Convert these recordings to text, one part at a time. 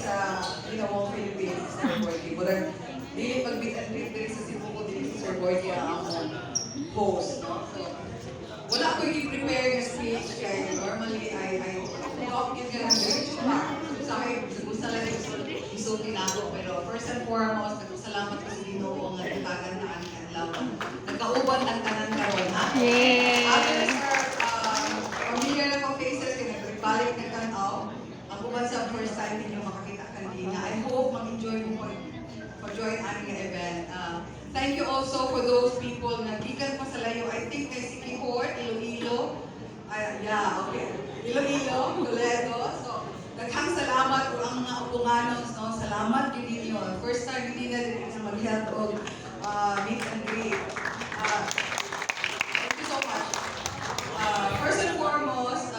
sa ginawang Philippines, Sir Boyke. Murag, dili pag-meet and greet diri sa Cebu ko dili si Sir Boyke ang among host, no? So, wala ko i-prepare nga speech kay normally I talk in ka ng very short. Sa akin, gusto lang isulti na ako. Pero first and foremost, nagpasalamat ko sa Ginoo nga tutagan na ang kanlawan. Nagkauban ang tanan karon, ha? Yay! Others are familiar na kong faces, kaya nagbalik na tanaw. Ang uban sa first time ninyo makakita kanina. I hope mag-enjoy mo mag-join aming event. Thank you also for those people na gikan pa sa layo. I think kay Sikihor, Iloilo. Yeah, okay. Iloilo, Toledo. So, daghang salamat po ang mga upunganos. No? Salamat yun ninyo. First time hindi na din na mag-help o meet and greet. Thank you so much. First and foremost,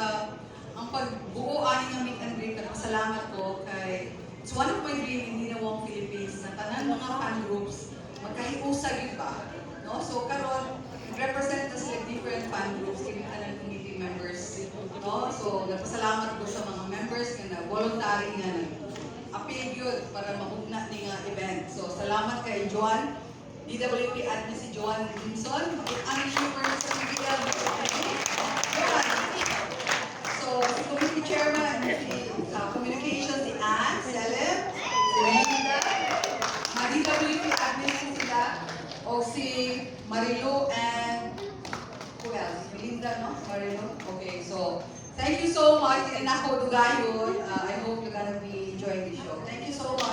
ang pagbuo aning ng meet and greet, salamat ko kay it's one of my dream in Ginawang Philippines na tanan mga fan groups magkahiusag yun ba? No? So karon represent na sila different fan groups kini tanan committee members. No? So nagpasalamat ko sa mga members nga voluntary nga appeal yun para maugna ni nga event. So salamat kay Joan, DWP admin si Joan Rimson, ang shipper sa PBL. So, si committee chairman, si communications, si Anne, si Alem, si Melinda, DWP admin sila, o si Marilu and who else? Melinda, no? Marilu? Okay, so thank you so much. And ako, Dugayon, I hope you're gonna be enjoying the show. Thank you so much.